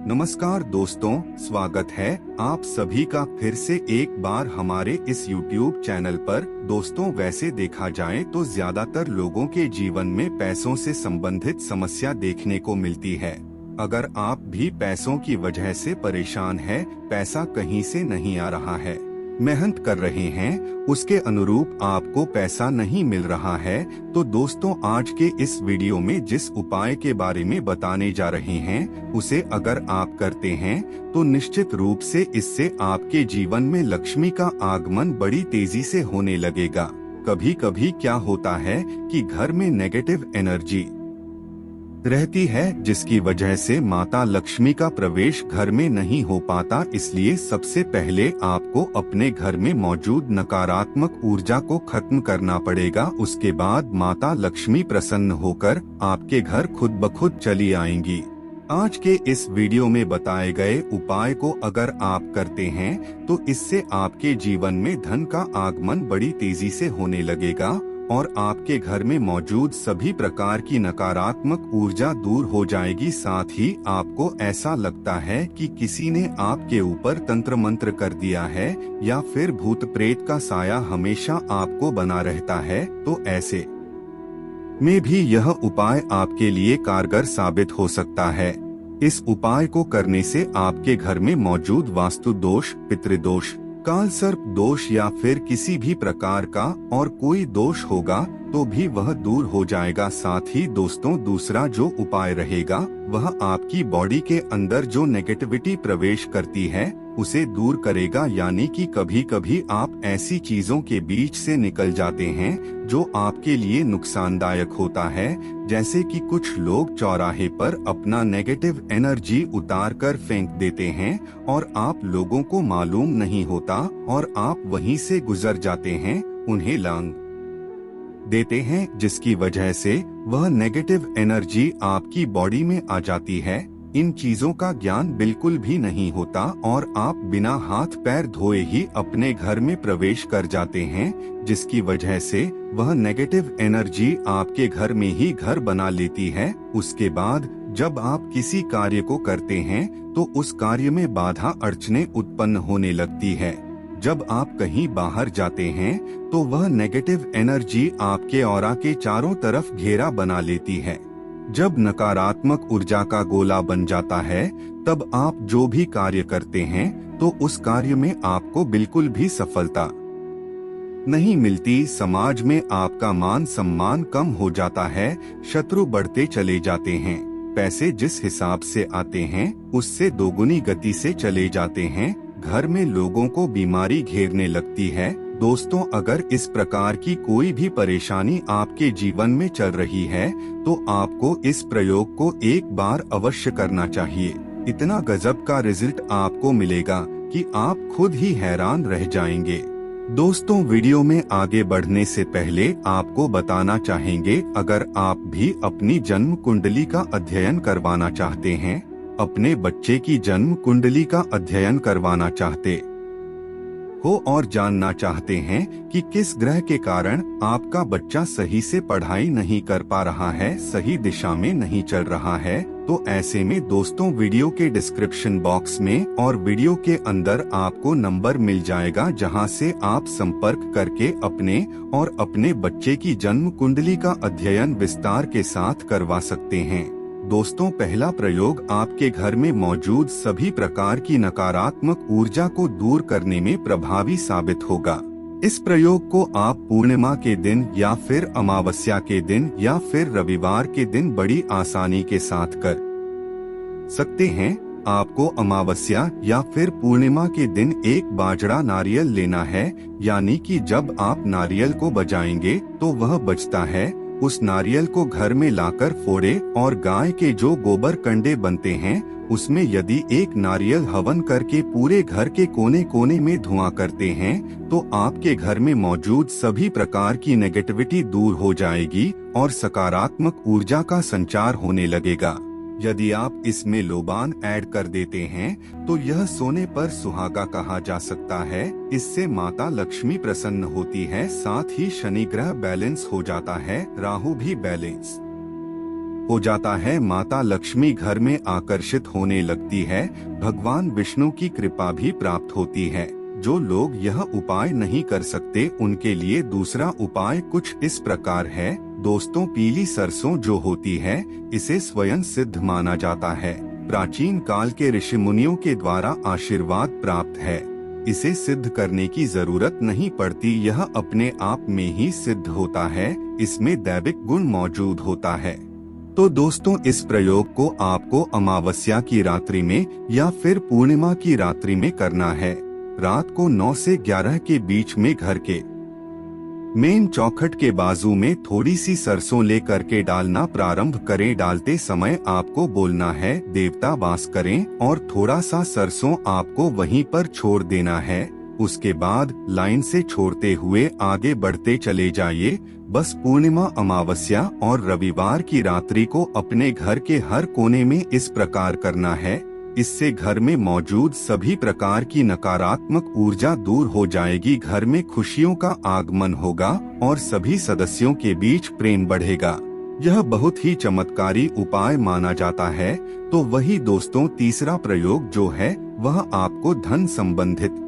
नमस्कार दोस्तों, स्वागत है आप सभी का फिर से एक बार हमारे इस YouTube चैनल पर। दोस्तों, वैसे देखा जाए तो ज्यादातर लोगों के जीवन में पैसों से संबंधित समस्या देखने को मिलती है। अगर आप भी पैसों की वजह से परेशान हैं, पैसा कहीं से नहीं आ रहा है, मेहनत कर रहे हैं, उसके अनुरूप आपको पैसा नहीं मिल रहा है, तो दोस्तों आज के इस वीडियो में जिस उपाय के बारे में बताने जा रहे हैं, उसे अगर आप करते हैं तो निश्चित रूप से इससे आपके जीवन में लक्ष्मी का आगमन बड़ी तेजी से होने लगेगा। कभी कभी क्या होता है कि घर में नेगेटिव एनर्जी रहती है, जिसकी वजह से माता लक्ष्मी का प्रवेश घर में नहीं हो पाता। इसलिए सबसे पहले आपको अपने घर में मौजूद नकारात्मक ऊर्जा को खत्म करना पड़ेगा। उसके बाद माता लक्ष्मी प्रसन्न होकर आपके घर खुद ब खुद चली आएंगी। आज के इस वीडियो में बताए गए उपाय को अगर आप करते हैं तो इससे आपके जीवन में धन का आगमन बड़ी तेजी से होने लगेगा और आपके घर में मौजूद सभी प्रकार की नकारात्मक ऊर्जा दूर हो जाएगी। साथ ही आपको ऐसा लगता है कि किसी ने आपके ऊपर तंत्र मंत्र कर दिया है या फिर भूत प्रेत का साया हमेशा आपको बना रहता है, तो ऐसे में भी यह उपाय आपके लिए कारगर साबित हो सकता है। इस उपाय को करने से आपके घर में मौजूद वास्तु दोष, पितृदोष, काल सर्प दोष या फिर किसी भी प्रकार का और कोई दोष होगा तो भी वह दूर हो जाएगा। साथ ही दोस्तों, दूसरा जो उपाय रहेगा वह आपकी बॉडी के अंदर जो नेगेटिविटी प्रवेश करती है उसे दूर करेगा। यानी कि कभी कभी आप ऐसी चीजों के बीच से निकल जाते हैं जो आपके लिए नुकसानदायक होता है, जैसे कि कुछ लोग चौराहे पर अपना नेगेटिव एनर्जी उतार कर फेंक देते हैं और आप लोगों को मालूम नहीं होता और आप वहीं से गुजर जाते हैं, उन्हें लांग देते हैं, जिसकी वजह से वह नेगेटिव एनर्जी आपकी बॉडी में आ जाती है। इन चीजों का ज्ञान बिल्कुल भी नहीं होता और आप बिना हाथ पैर धोए ही अपने घर में प्रवेश कर जाते हैं, जिसकी वजह से वह नेगेटिव एनर्जी आपके घर में ही घर बना लेती है। उसके बाद जब आप किसी कार्य को करते हैं तो उस कार्य में बाधा अड़चने उत्पन्न होने लगती है। जब आप कहीं बाहर जाते हैं तो वह नेगेटिव एनर्जी आपके ऑरा के चारों तरफ घेरा बना लेती है। जब नकारात्मक ऊर्जा का गोला बन जाता है तब आप जो भी कार्य करते हैं तो उस कार्य में आपको बिल्कुल भी सफलता नहीं मिलती। समाज में आपका मान सम्मान कम हो जाता है, शत्रु बढ़ते चले जाते हैं, पैसे जिस हिसाब से आते हैं उससे दोगुनी गति से चले जाते हैं, घर में लोगों को बीमारी घेरने लगती है। दोस्तों, अगर इस प्रकार की कोई भी परेशानी आपके जीवन में चल रही है तो आपको इस प्रयोग को एक बार अवश्य करना चाहिए। इतना गजब का रिजल्ट आपको मिलेगा कि आप खुद ही हैरान रह जाएंगे। दोस्तों, वीडियो में आगे बढ़ने से पहले आपको बताना चाहेंगे, अगर आप भी अपनी जन्म कुंडली का अध्ययन करवाना चाहते हैं, अपने बच्चे की जन्म कुंडली का अध्ययन करवाना चाहते हो और जानना चाहते हैं कि किस ग्रह के कारण आपका बच्चा सही से पढ़ाई नहीं कर पा रहा है, सही दिशा में नहीं चल रहा है, तो ऐसे में दोस्तों वीडियो के डिस्क्रिप्शन बॉक्स में और वीडियो के अंदर आपको नंबर मिल जाएगा, जहां से आप संपर्क करके अपने और अपने बच्चे की जन्म कुंडली का अध्ययन विस्तार के साथ करवा सकते हैं। दोस्तों, पहला प्रयोग आपके घर में मौजूद सभी प्रकार की नकारात्मक ऊर्जा को दूर करने में प्रभावी साबित होगा। इस प्रयोग को आप पूर्णिमा के दिन या फिर अमावस्या के दिन या फिर रविवार के दिन बड़ी आसानी के साथ कर सकते हैं। आपको अमावस्या या फिर पूर्णिमा के दिन एक बाजरा नारियल लेना है, यानी कि जब आप नारियल को बजाएंगे तो वह बजता है। उस नारियल को घर में लाकर फोड़े और गाय के जो गोबर कंडे बनते हैं उसमें यदि एक नारियल हवन करके पूरे घर के कोने कोने में धुआं करते हैं तो आपके घर में मौजूद सभी प्रकार की नेगेटिविटी दूर हो जाएगी और सकारात्मक ऊर्जा का संचार होने लगेगा। यदि आप इसमें लोबान ऐड कर देते हैं तो यह सोने पर सुहागा कहा जा सकता है। इससे माता लक्ष्मी प्रसन्न होती है, साथ ही शनि ग्रह बैलेंस हो जाता है, राहु भी बैलेंस हो जाता है। माता लक्ष्मी घर में आकर्षित होने लगती है। भगवान विष्णु की कृपा भी प्राप्त होती है। जो लोग यह उपाय नहीं कर सकते उनके लिए दूसरा उपाय कुछ इस प्रकार है। दोस्तों, पीली सरसों जो होती है इसे स्वयं सिद्ध माना जाता है। प्राचीन काल के ऋषि मुनियों के द्वारा आशीर्वाद प्राप्त है। इसे सिद्ध करने की जरूरत नहीं पड़ती, यह अपने आप में ही सिद्ध होता है। इसमें दैविक गुण मौजूद होता है। तो दोस्तों, इस प्रयोग को आपको अमावस्या की रात्रि में या फिर पूर्णिमा की रात्रि में करना है। रात को 9 से 11 के बीच में घर के मेन चौखट के बाजू में थोड़ी सी सरसों लेकर के डालना प्रारंभ करें। डालते समय आपको बोलना है देवता वास करें, और थोड़ा सा सरसों आपको वहीं पर छोड़ देना है। उसके बाद लाइन से छोड़ते हुए आगे बढ़ते चले जाइए। बस पूर्णिमा, अमावस्या और रविवार की रात्रि को अपने घर के हर कोने में इस प्रकार करना है। इससे घर में मौजूद सभी प्रकार की नकारात्मक ऊर्जा दूर हो जाएगी, घर में खुशियों का आगमन होगा और सभी सदस्यों के बीच प्रेम बढ़ेगा। यह बहुत ही चमत्कारी उपाय माना जाता है। तो वही दोस्तों, तीसरा प्रयोग जो है वह आपको धन संबंधित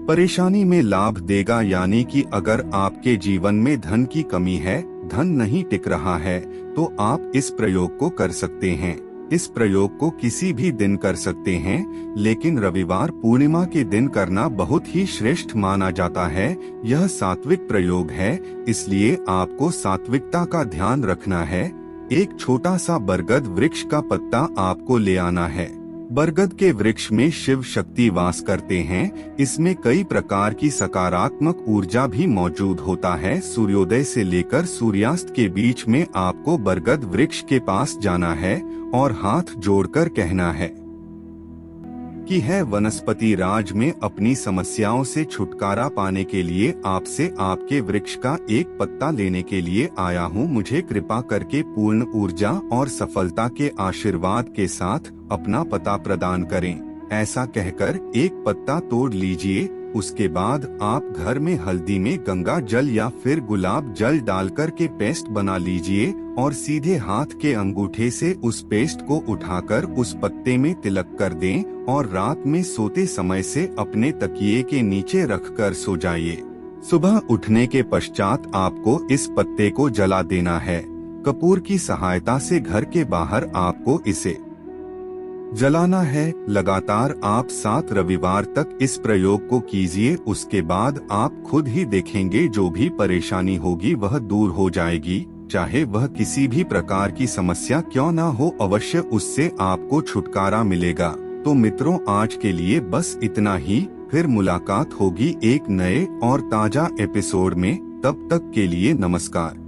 परेशानी में लाभ देगा। यानी कि अगर आपके जीवन में धन की कमी है, धन नहीं टिक रहा है, तो आप इस प्रयोग को कर सकते हैं। इस प्रयोग को किसी भी दिन कर सकते हैं, लेकिन रविवार पूर्णिमा के दिन करना बहुत ही श्रेष्ठ माना जाता है। यह सात्विक प्रयोग है, इसलिए आपको सात्विकता का ध्यान रखना है। एक छोटा सा बरगद वृक्ष का पत्ता आपको ले आना है। बरगद के वृक्ष में शिव शक्ति वास करते हैं। इसमें कई प्रकार की सकारात्मक ऊर्जा भी मौजूद होता है। सूर्योदय से लेकर सूर्यास्त के बीच में आपको बरगद वृक्ष के पास जाना है और हाथ जोड़कर कहना है कि है वनस्पति राज में अपनी समस्याओं से छुटकारा पाने के लिए आपसे आपके वृक्ष का एक पत्ता लेने के लिए आया हूँ। मुझे कृपा करके पूर्ण ऊर्जा और सफलता के आशीर्वाद के साथ अपना पता प्रदान करें। ऐसा कहकर एक पत्ता तोड़ लीजिए। उसके बाद आप घर में हल्दी में गंगा जल या फिर गुलाब जल डालकर के पेस्ट बना लीजिए और सीधे हाथ के अंगूठे से उस पेस्ट को उठाकर उस पत्ते में तिलक कर दें और रात में सोते समय से अपने तकिए के नीचे रखकर सो जाइए। सुबह उठने के पश्चात आपको इस पत्ते को जला देना है। कपूर की सहायता से घर के बाहर आपको इसे जलाना है। लगातार आप 7 रविवार तक इस प्रयोग को कीजिए। उसके बाद आप खुद ही देखेंगे जो भी परेशानी होगी वह दूर हो जाएगी। चाहे वह किसी भी प्रकार की समस्या क्यों ना हो, अवश्य उससे आपको छुटकारा मिलेगा। तो मित्रों, आज के लिए बस इतना ही। फिर मुलाकात होगी एक नए और ताजा एपिसोड में। तब तक के लिए नमस्कार।